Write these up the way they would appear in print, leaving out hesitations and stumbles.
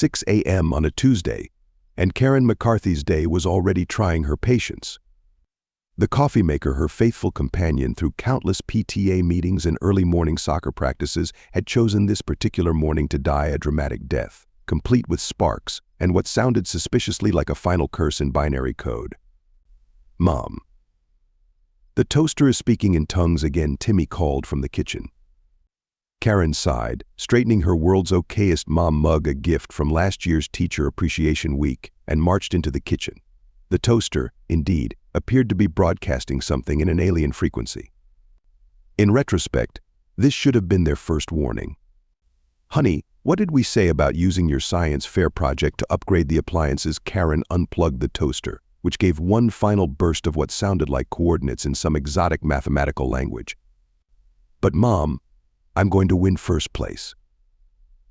6 a.m. on a Tuesday, and Karen McCarthy's day was already trying her patience. The coffee maker, her faithful companion through countless PTA meetings and early morning soccer practices, had chosen this particular morning to die a dramatic death, complete with sparks and what sounded suspiciously like a final curse in binary code. "Mom." "The toaster is speaking in tongues again," Timmy called from the kitchen. Karen sighed, straightening her world's okayest mom mug, a gift from last year's Teacher Appreciation Week, and marched into the kitchen. The toaster, indeed, appeared to be broadcasting something in an alien frequency. In retrospect, this should have been their first warning. "Honey, what did we say about using your science fair project to upgrade the appliances?" Karen unplugged the toaster, which gave one final burst of what sounded like coordinates in some exotic mathematical language. "But Mom, I'm going to win first place.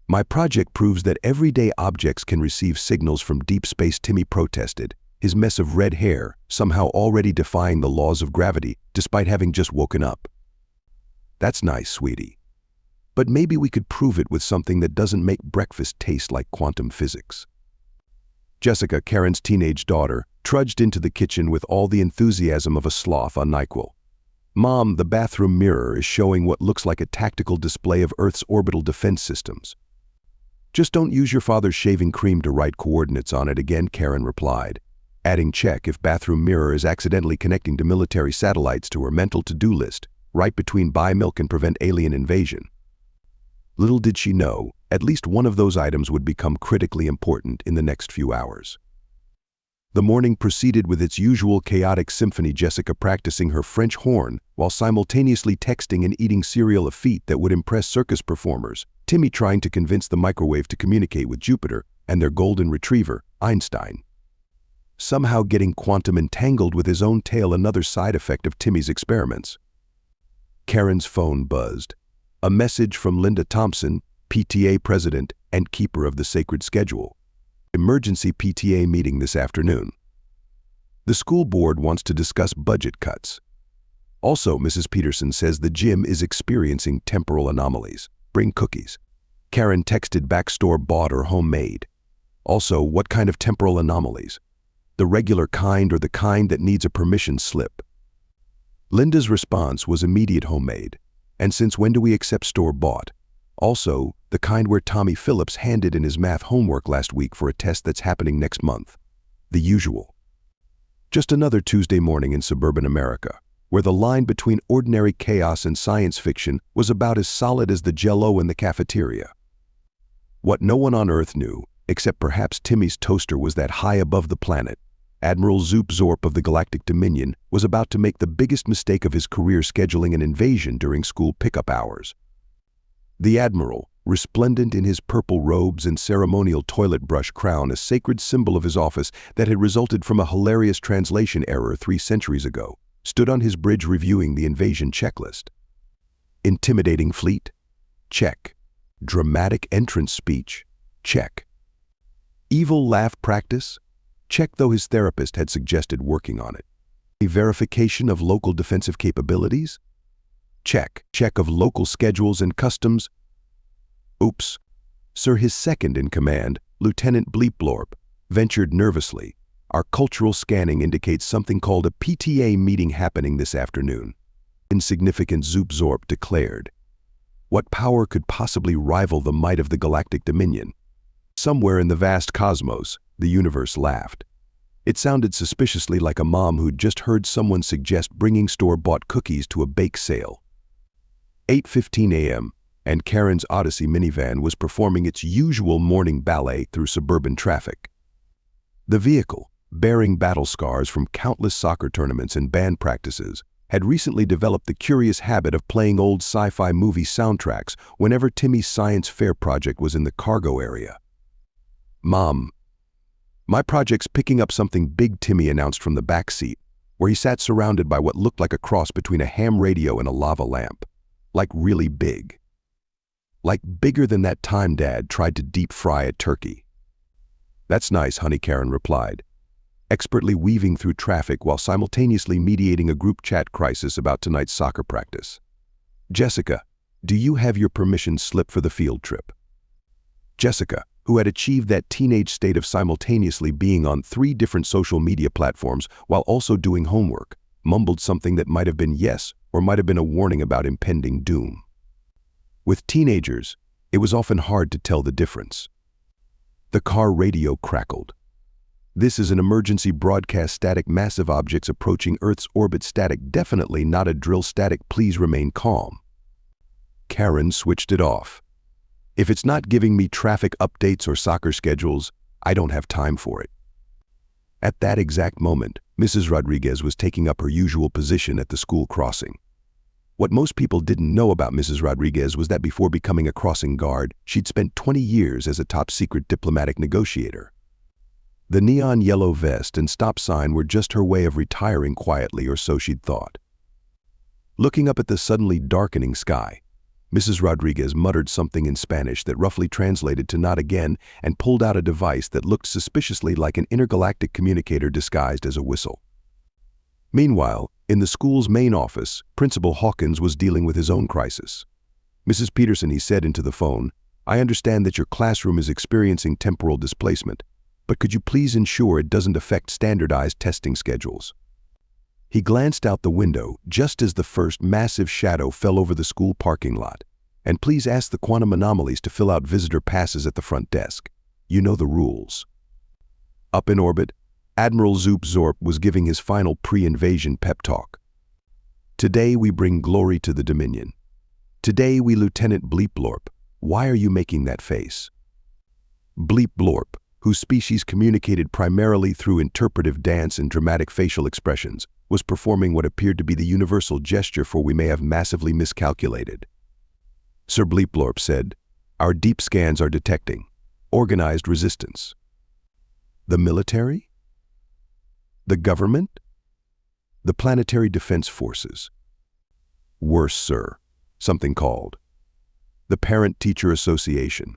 My project proves that everyday objects can receive signals from deep space," Timmy protested, his mess of red hair somehow already defying the laws of gravity despite having just woken up. "That's nice, sweetie. But maybe we could prove it with something that doesn't make breakfast taste like quantum physics." Jessica, Karen's teenage daughter, trudged into the kitchen with all the enthusiasm of a sloth on NyQuil. "Mom, the bathroom mirror is showing what looks like a tactical display of Earth's orbital defense systems." "Just don't use your father's shaving cream to write coordinates on it again," Karen replied, adding check if bathroom mirror is accidentally connecting to military satellites to her mental to-do list, right between buy milk and prevent alien invasion. Little did she know, at least one of those items would become critically important in the next few hours. The morning proceeded with its usual chaotic symphony, Jessica practicing her French horn while simultaneously texting and eating cereal, a feat that would impress circus performers, Timmy trying to convince the microwave to communicate with Jupiter and their golden retriever, Einstein. Somehow getting quantum entangled with his own tail, another side effect of Timmy's experiments. Karen's phone buzzed. A message from Linda Thompson, PTA president and keeper of the sacred schedule. "Emergency PTA meeting this afternoon. The school board wants to discuss budget cuts. Also, Mrs. Peterson says the gym is experiencing temporal anomalies. Bring cookies." Karen texted back, "Store-bought or homemade? Also, what kind of temporal anomalies? The regular kind or the kind that needs a permission slip?" Linda's response was immediate: homemade. "And since when do we accept store-bought? Also, the kind where Tommy Phillips handed in his math homework last week for a test that's happening next month. The usual." Just another Tuesday morning in suburban America, where the line between ordinary chaos and science fiction was about as solid as the Jell-O in the cafeteria. What no one on Earth knew, except perhaps Timmy's toaster, was that high above the planet, Admiral Zoop-Zorp of the Galactic Dominion was about to make the biggest mistake of his career, scheduling an invasion during school pickup hours. The Admiral, resplendent in his purple robes and ceremonial toilet brush crown, a sacred symbol of his office that had resulted from a hilarious translation error 3 centuries ago, stood on his bridge reviewing the invasion checklist. Intimidating fleet? Check. Dramatic entrance speech? Check. Evil laugh practice? Check, though his therapist had suggested working on it. A verification of local defensive capabilities? Check. Check of local schedules and customs? Oops. Sir, his second in command, Lieutenant Bleep-Blorp, ventured nervously. "Our cultural scanning indicates something called a PTA meeting happening this afternoon." Insignificant Zoop-Zorp declared. What power could possibly rival the might of the Galactic Dominion? Somewhere in the vast cosmos, the universe laughed. It sounded suspiciously like a mom who'd just heard someone suggest bringing store-bought cookies to a bake sale. 8:15 a.m., and Karen's Odyssey minivan was performing its usual morning ballet through suburban traffic. The vehicle, bearing battle scars from countless soccer tournaments and band practices, had recently developed the curious habit of playing old sci-fi movie soundtracks whenever Timmy's science fair project was in the cargo area. "Mom, my project's picking up something big," Timmy announced from the back seat, where he sat surrounded by what looked like a cross between a ham radio and a lava lamp. Like really big. Like bigger than that time Dad tried to deep fry a turkey. "That's nice, honey," Karen replied, expertly weaving through traffic while simultaneously mediating a group chat crisis about tonight's soccer practice. "Jessica, do you have your permission slip for the field trip?" "Jessica, who had achieved that teenage state of simultaneously being on 3 different social media platforms while also doing homework, mumbled something that might have been yes or might have been a warning about impending doom. With teenagers, it was often hard to tell the difference. The car radio crackled. This is an emergency broadcast static, massive objects approaching Earth's orbit static, definitely not a drill static, please remain calm. Karen switched it off. If it's not giving me traffic updates or soccer schedules, I don't have time for it. At that exact moment, Mrs. Rodriguez was taking up her usual position at the school crossing. What most people didn't know about Mrs. Rodriguez was that before becoming a crossing guard, she'd spent 20 years as a top-secret diplomatic negotiator. The neon yellow vest and stop sign were just her way of retiring quietly, or so she'd thought. Looking up at the suddenly darkening sky, Mrs. Rodriguez muttered something in Spanish that roughly translated to "not again," and pulled out a device that looked suspiciously like an intergalactic communicator disguised as a whistle. Meanwhile, in the school's main office, Principal Hawkins was dealing with his own crisis. "Mrs. Peterson," he said into the phone, "I understand that your classroom is experiencing temporal displacement, but could you please ensure it doesn't affect standardized testing schedules?" He glanced out the window just as the first massive shadow fell over the school parking lot. "And please ask the quantum anomalies to fill out visitor passes at the front desk. You know the rules." Up in orbit, Admiral Zoop-Zorp was giving his final pre-invasion pep talk. "Today we bring glory to the Dominion. Today we Lieutenant Bleep-Blorp." Why are you making that face? Bleep-Blorp, whose species communicated primarily through interpretive dance and dramatic facial expressions, was performing what appeared to be the universal gesture for "we may have massively miscalculated." Sir Bleep-Blorp said, "Our deep scans are detecting organized resistance." The military? The government? The Planetary Defense Forces? Worse, sir, something called the Parent-Teacher Association.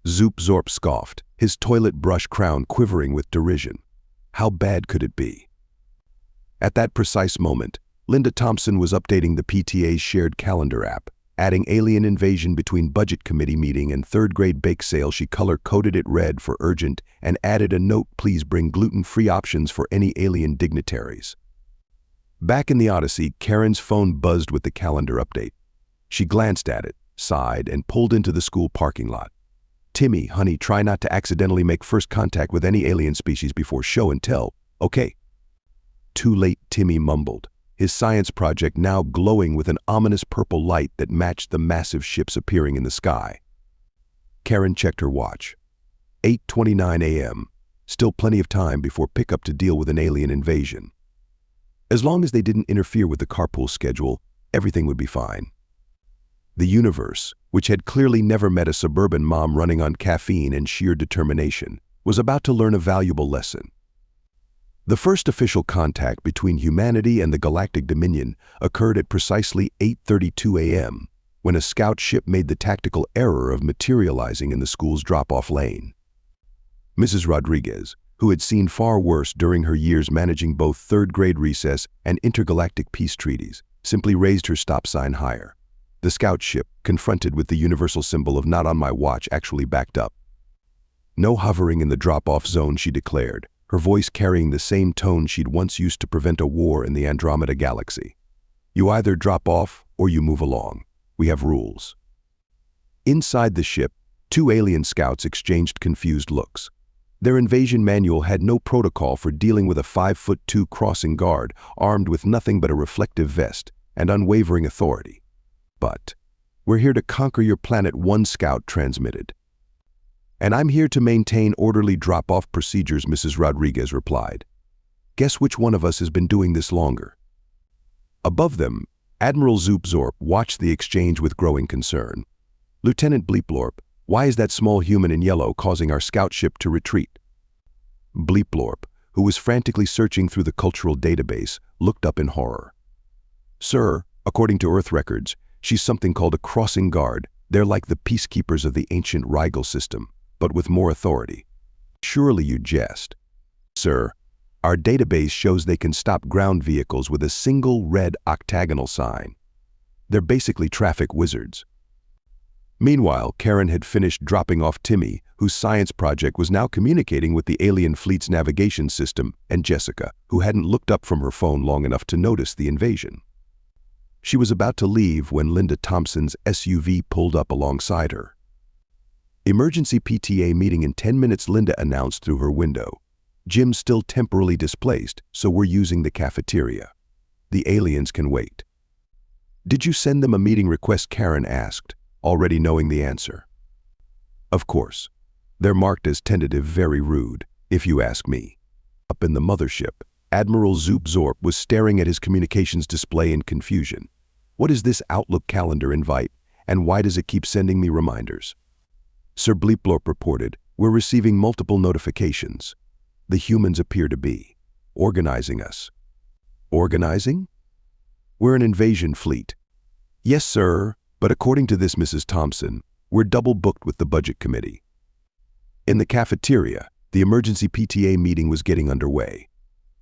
Zoop-Zorp scoffed, his toilet brush crown quivering with derision. How bad could it be? At that precise moment, Linda Thompson was updating the PTA's shared calendar app, adding alien invasion between budget committee meeting and third-grade bake sale. She color-coded it red for urgent and added a note, "Please bring gluten-free options for any alien dignitaries." Back in the Odyssey, Karen's phone buzzed with the calendar update. She glanced at it, sighed, and pulled into the school parking lot. "Timmy, honey, try not to accidentally make first contact with any alien species before show and tell, okay?" Too late, Timmy mumbled, his science project now glowing with an ominous purple light that matched the massive ships appearing in the sky. Karen checked her watch. 8:29 a.m. Still plenty of time before pickup to deal with an alien invasion. As long as they didn't interfere with the carpool schedule, everything would be fine. The universe, which had clearly never met a suburban mom running on caffeine and sheer determination, was about to learn a valuable lesson. The first official contact between humanity and the Galactic Dominion occurred at precisely 8:32 a.m., when a scout ship made the tactical error of materializing in the school's drop-off lane. Mrs. Rodriguez, who had seen far worse during her years managing both third-grade recess and intergalactic peace treaties, simply raised her stop sign higher. The scout ship, confronted with the universal symbol of "not on my watch," actually backed up. "No hovering in the drop-off zone," she declared, her voice carrying the same tone she'd once used to prevent a war in the Andromeda galaxy. "You either drop off or you move along. We have rules." Inside the ship, 2 alien scouts exchanged confused looks. Their invasion manual had no protocol for dealing with a 5'2" crossing guard armed with nothing but a reflective vest and unwavering authority. "But we're here to conquer your planet," one scout transmitted. "And I'm here to maintain orderly drop-off procedures," Mrs. Rodriguez replied. "Guess which one of us has been doing this longer?" Above them, Admiral Zoop-Zorp watched the exchange with growing concern. "Lieutenant Bleep-Blorp, why is that small human in yellow causing our scout ship to retreat?" Bleep-Blorp, who was frantically searching through the cultural database, looked up in horror. "Sir, according to Earth records, she's something called a crossing guard. They're like the peacekeepers of the ancient Rigel system, but with more authority." "Surely you jest." "Sir, our database shows they can stop ground vehicles with a single red octagonal sign. They're basically traffic wizards." Meanwhile, Karen had finished dropping off Timmy, whose science project was now communicating with the alien fleet's navigation system, and Jessica, who hadn't looked up from her phone long enough to notice the invasion. She was about to leave when Linda Thompson's SUV pulled up alongside her. "Emergency PTA meeting in 10 minutes," Linda announced through her window. "Jim's still temporarily displaced, so we're using the cafeteria. The aliens can wait." "Did you send them a meeting request?" Karen asked, already knowing the answer. "Of course. They're marked as tentative, very rude, if you ask me." Up in the mothership, Admiral Zoop-Zorp was staring at his communications display in confusion. "What is this Outlook calendar invite, and why does it keep sending me reminders?" Sir Bleepblorp reported, "We're receiving multiple notifications. The humans appear to be organizing us." "Organizing? We're an invasion fleet." "Yes, sir, but according to this Mrs. Thompson, we're double booked with the budget committee." In the cafeteria, the emergency PTA meeting was getting underway.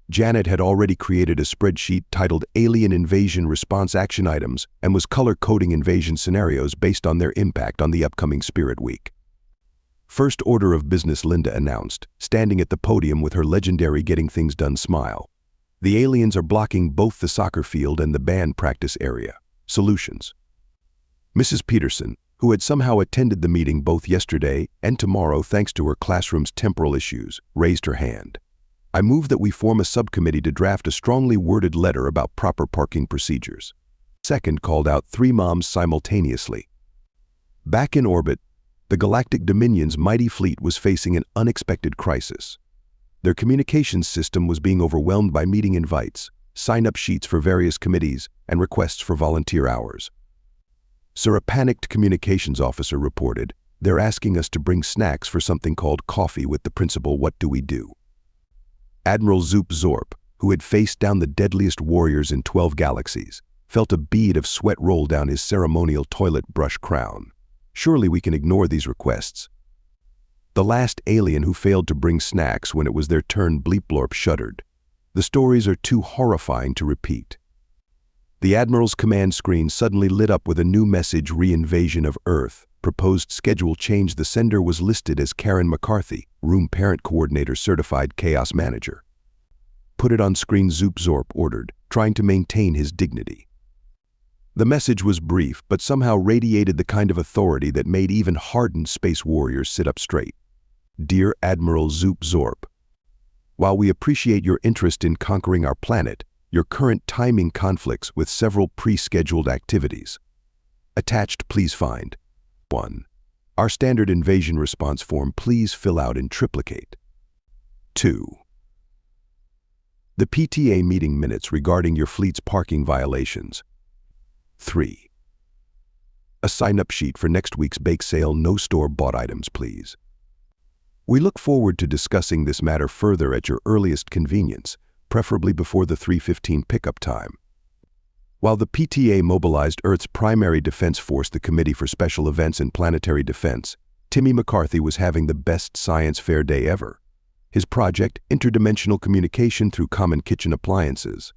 Janet had already created a spreadsheet titled Alien Invasion Response Action Items and was color-coding invasion scenarios based on their impact on the upcoming Spirit Week. "First order of business," Linda announced, standing at the podium with her legendary getting things done smile. "The aliens are blocking both the soccer field and the band practice area. Solutions." Mrs. Peterson, who had somehow attended the meeting both yesterday and tomorrow thanks to her classroom's temporal issues, raised her hand. "I move that we form a subcommittee to draft a strongly worded letter about proper parking procedures." Second called out 3 moms simultaneously. Back in orbit, the Galactic Dominion's mighty fleet was facing an unexpected crisis. Their communications system was being overwhelmed by meeting invites, sign-up sheets for various committees, and requests for volunteer hours. So a panicked communications officer reported, "They're asking us to bring snacks for something called coffee with the principal. What do we do?" Admiral Zoop-Zorp, who had faced down the deadliest warriors in 12 galaxies, felt a bead of sweat roll down his ceremonial toilet brush crown. "Surely we can ignore these requests." The last alien who failed to bring snacks when it was their turn, Bleepblorp shuddered. "The stories are too horrifying to repeat." The Admiral's command screen suddenly lit up with a new message: "Re-invasion of Earth. Proposed schedule change." The sender was listed as Karen McCarthy, Room Parent Coordinator Certified Chaos Manager. "Put it on screen," Zoop-Zorp ordered, trying to maintain his dignity. The message was brief, but somehow radiated the kind of authority that made even hardened space warriors sit up straight. "Dear Admiral Zoop-Zorp, while we appreciate your interest in conquering our planet, your current timing conflicts with several pre-scheduled activities. Attached, please find 1. Our standard invasion response form. Please fill out in triplicate. 2. The PTA meeting minutes regarding your fleet's parking violations. 3. A sign-up sheet for next week's bake sale. No store-bought items, please. We look forward to discussing this matter further at your earliest convenience, preferably before the 3:15 pickup time." While the PTA mobilized Earth's primary defense force, the Committee for Special Events and Planetary Defense, Timmy McCarthy was having the best science fair day ever. His project, Interdimensional Communication Through Common Kitchen Appliances,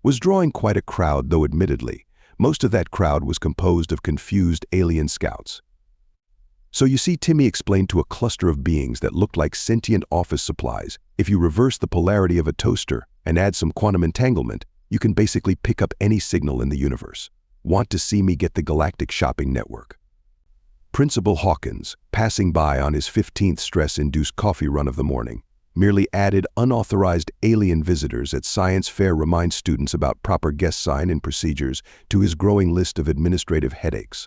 was drawing quite a crowd, though admittedly, most of that crowd was composed of confused alien scouts. "So you see," Timmy explained to a cluster of beings that looked like sentient office supplies, "if you reverse the polarity of a toaster and add some quantum entanglement, you can basically pick up any signal in the universe. Want to see me get the Galactic Shopping Network?" Principal Hawkins, passing by on his 15th stress-induced coffee run of the morning, merely added unauthorized alien visitors at science fair remind students about proper guest sign-in procedures to his growing list of administrative headaches.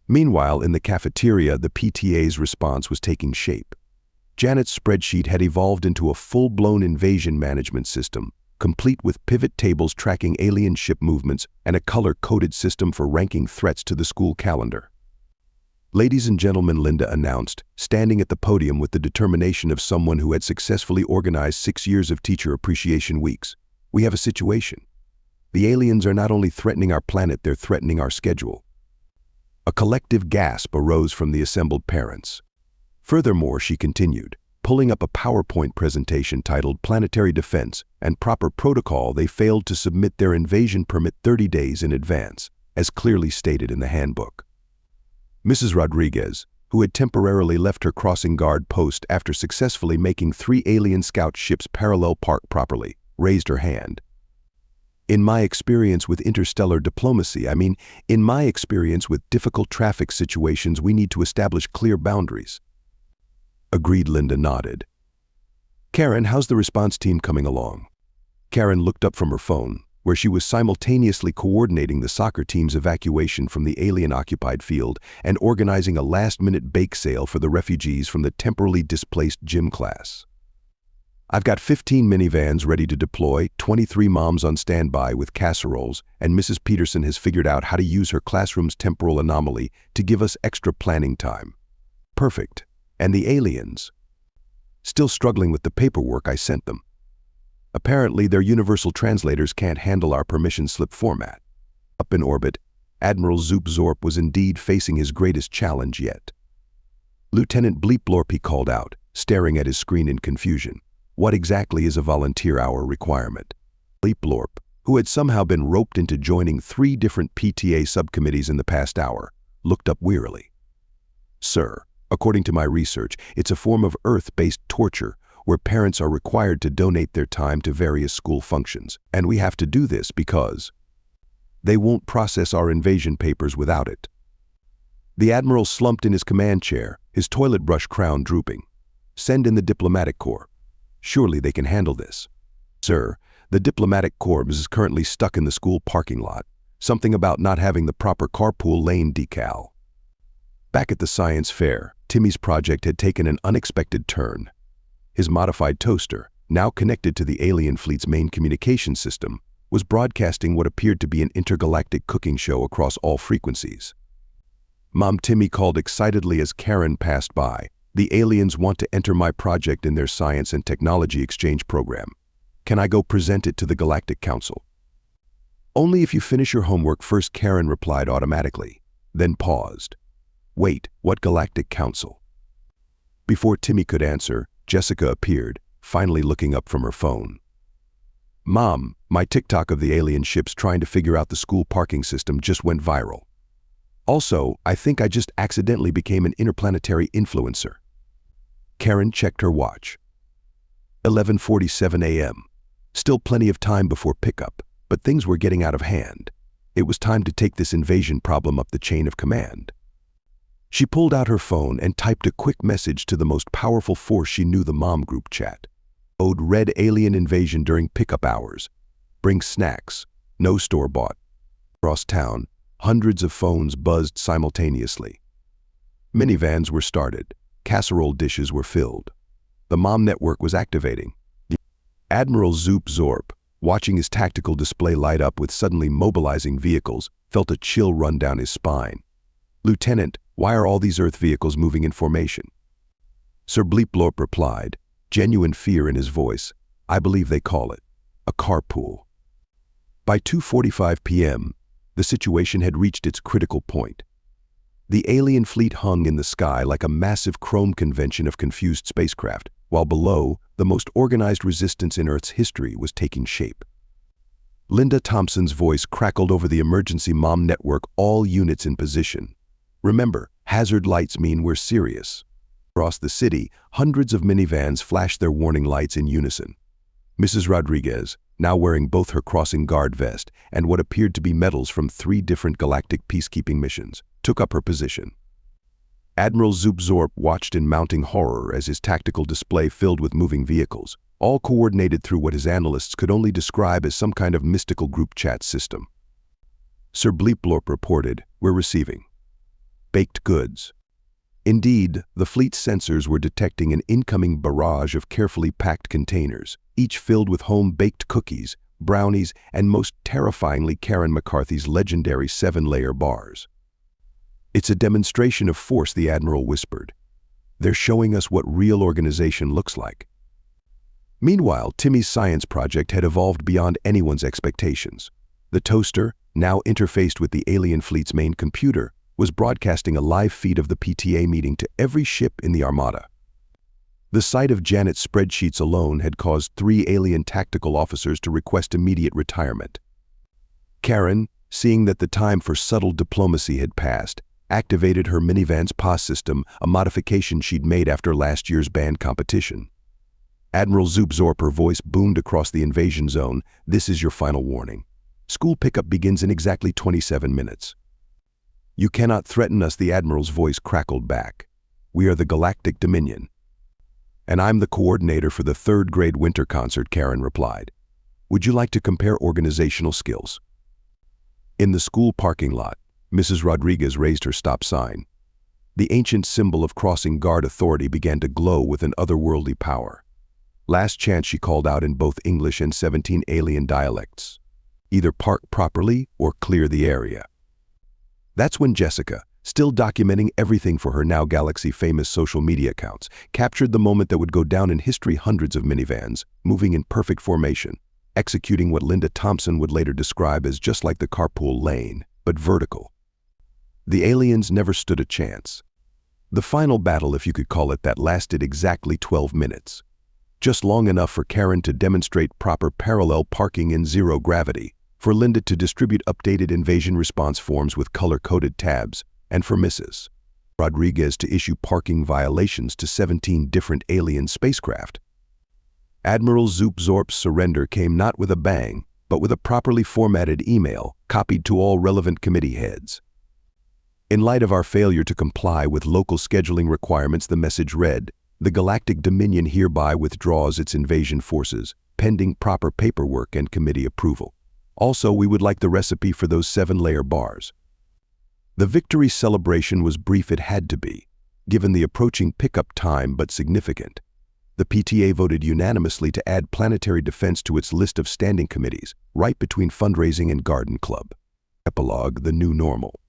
Meanwhile, in the cafeteria, the PTA's response was taking shape. Janet's spreadsheet had evolved into a full-blown invasion management system, complete with pivot tables tracking alien ship movements and a color-coded system for ranking threats to the school calendar. "Ladies and gentlemen," Linda announced, standing at the podium with the determination of someone who had successfully organized 6 years of Teacher Appreciation Weeks, "we have a situation. The aliens are not only threatening our planet, they're threatening our schedule." A collective gasp arose from the assembled parents. "Furthermore," she continued, pulling up a PowerPoint presentation titled Planetary Defense and Proper Protocol, "they failed to submit their invasion permit 30 days in advance, as clearly stated in the handbook. Mrs. Rodriguez, who had temporarily left her crossing guard post after successfully making 3 alien scout ships parallel park properly, raised her hand. In my experience with interstellar diplomacy, in my experience with difficult traffic situations, we need to establish clear boundaries. Agreed, Linda nodded. Karen, how's the response team coming along? Karen looked up from her phone, where she was simultaneously coordinating the soccer team's evacuation from the alien-occupied field and organizing a last-minute bake sale for the refugees from the temporarily displaced gym class. I've got 15 minivans ready to deploy, 23 moms on standby with casseroles, and Mrs. Peterson has figured out how to use her classroom's temporal anomaly to give us extra planning time. Perfect. And the aliens? Still struggling with the paperwork I sent them. Apparently, their universal translators can't handle our permission slip format. Up in orbit, Admiral Zoop-Zorp was indeed facing his greatest challenge yet. Lieutenant Bleep-Lorp, he called out, staring at his screen in confusion. What exactly is a volunteer hour requirement? Bleep-Lorp, who had somehow been roped into joining 3 different PTA subcommittees in the past hour, looked up wearily. Sir, according to my research, it's a form of Earth-based torture where parents are required to donate their time to various school functions, and we have to do this because they won't process our invasion papers without it. The Admiral slumped in his command chair, his toilet brush crown drooping. Send in the diplomatic corps. Surely they can handle this. Sir, the diplomatic corps is currently stuck in the school parking lot. Something about not having the proper carpool lane decal. Back at the science fair, Timmy's project had taken an unexpected turn. His modified toaster, now connected to the alien fleet's main communication system, was broadcasting what appeared to be an intergalactic cooking show across all frequencies. Mom, Timmy called excitedly as Karen passed by. The aliens want to enter my project in their science and technology exchange program. Can I go present it to the Galactic Council? Only if you finish your homework first, Karen replied automatically, then paused. Wait, what Galactic Council? Before Timmy could answer, Jessica appeared, finally looking up from her phone. Mom, my TikTok of the alien ships trying to figure out the school parking system just went viral. Also, I think I just accidentally became an interplanetary influencer. Karen checked her watch. 11:47 a.m. Still plenty of time before pickup, but things were getting out of hand. It was time to take this invasion problem up the chain of command. She pulled out her phone and typed a quick message to the most powerful force she knew, the mom group chat. Ode red alien invasion during pickup hours. Bring snacks. No store-bought. Across town, hundreds of phones buzzed simultaneously. Minivans were started. Casserole dishes were filled. The mom network was activating. Admiral Zoop-Zorp, watching his tactical display light up with suddenly mobilizing vehicles, felt a chill run down his spine. Lieutenant, why are all these Earth vehicles moving in formation? Sir Bleep-Lorp replied, genuine fear in his voice. I believe they call it a carpool. By 2:45 p.m., the situation had reached its critical point. The alien fleet hung in the sky like a massive chrome convention of confused spacecraft, while below, the most organized resistance in Earth's history was taking shape. Linda Thompson's voice crackled over the emergency mom network, all units in position. Remember, hazard lights mean we're serious. Across the city, hundreds of minivans flashed their warning lights in unison. Mrs. Rodriguez, now wearing both her crossing guard vest and what appeared to be medals from 3 different galactic peacekeeping missions, took up her position. Admiral Zoop-Zorp watched in mounting horror as his tactical display filled with moving vehicles, all coordinated through what his analysts could only describe as some kind of mystical group chat system. Sir Bleep-Lorp reported, we're receiving baked goods. Indeed, the fleet's sensors were detecting an incoming barrage of carefully packed containers, each filled with home-baked cookies, brownies, and most terrifyingly Karen McCarthy's legendary 7-layer bars. It's a demonstration of force, the Admiral whispered. They're showing us what real organization looks like. Meanwhile, Timmy's science project had evolved beyond anyone's expectations. The toaster, now interfaced with the alien fleet's main computer, was broadcasting a live feed of the PTA meeting to every ship in the Armada. The sight of Janet's spreadsheets alone had caused 3 alien tactical officers to request immediate retirement. Karen, seeing that the time for subtle diplomacy had passed, activated her minivan's POS system, a modification she'd made after last year's band competition. Admiral Zoop-Zorp, her voice boomed across the invasion zone. "This is your final warning. School pickup begins in exactly 27 minutes. You cannot threaten us," the Admiral's voice crackled back. "We are the Galactic Dominion." "And I'm the coordinator for the third-grade winter concert," Karen replied. "Would you like to compare organizational skills?" In the school parking lot, Mrs. Rodriguez raised her stop sign. The ancient symbol of crossing guard authority began to glow with an otherworldly power. "Last chance," she called out in both English and 17 alien dialects. "Either park properly or clear the area." That's when Jessica, still documenting everything for her now galaxy-famous social media accounts, captured the moment that would go down in history: hundreds of minivans, moving in perfect formation, executing what Linda Thompson would later describe as just like the carpool lane, but vertical. The aliens never stood a chance. The final battle, if you could call it that, lasted exactly 12 minutes. Just long enough for Karen to demonstrate proper parallel parking in zero gravity, for Linda to distribute updated invasion response forms with color-coded tabs, and for Mrs. Rodriguez to issue parking violations to 17 different alien spacecraft. Admiral Zoop-Zorp's surrender came not with a bang, but with a properly formatted email copied to all relevant committee heads. "In light of our failure to comply with local scheduling requirements," the message read, "the Galactic Dominion hereby withdraws its invasion forces, pending proper paperwork and committee approval. Also, we would like the recipe for those 7-layer bars." The victory celebration was brief. It had to be, given the approaching pickup time, but significant. The PTA voted unanimously to add planetary defense to its list of standing committees, right between fundraising and garden club. Epilogue: the new normal.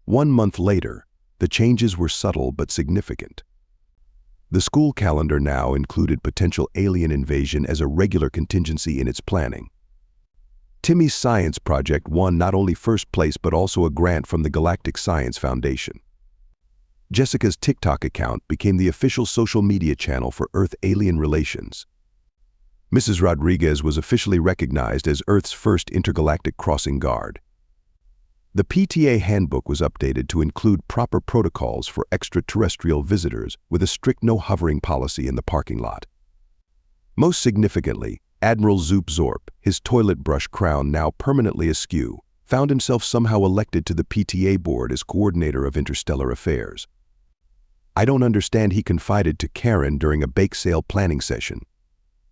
1 month later, the changes were subtle but significant. The school calendar now included potential alien invasion as a regular contingency in its planning. Timmy's science project won not only first place but also a grant from the Galactic Science Foundation. Jessica's TikTok account became the official social media channel for Earth-alien relations. Mrs. Rodriguez was officially recognized as Earth's first intergalactic crossing guard. The PTA handbook was updated to include proper protocols for extraterrestrial visitors with a strict no-hovering policy in the parking lot. Most significantly, Admiral Zoop-Zorp, his toilet brush crown now permanently askew, found himself somehow elected to the PTA board as coordinator of interstellar affairs. "I don't understand," he confided to Karen during a bake sale planning session.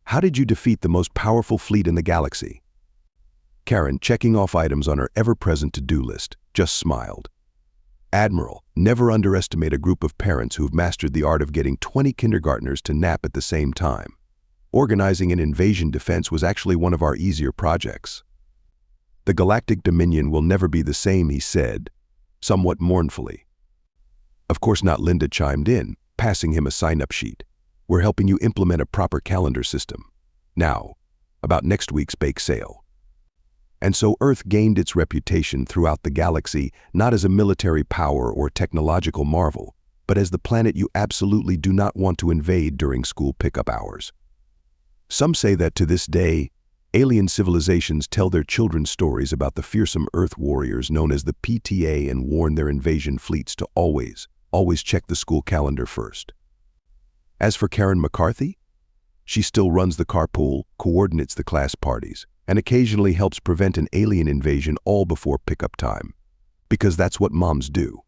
"How did you defeat the most powerful fleet in the galaxy?" Karen, checking off items on her ever-present to-do list, just smiled. "Admiral, never underestimate a group of parents who've mastered the art of getting 20 kindergartners to nap at the same time. Organizing an invasion defense was actually one of our easier projects." "The Galactic Dominion will never be the same," he said, somewhat mournfully. "Of course not," Linda chimed in, passing him a sign-up sheet. "We're helping you implement a proper calendar system. Now, about next week's bake sale." And so Earth gained its reputation throughout the galaxy not as a military power or technological marvel, but as the planet you absolutely do not want to invade during school pickup hours. Some say that to this day, alien civilizations tell their children stories about the fearsome Earth warriors known as the PTA and warn their invasion fleets to always check the school calendar first. As for Karen McCarthy, she still runs the carpool, coordinates the class parties, and occasionally helps prevent an alien invasion all before pickup time. Because that's what moms do.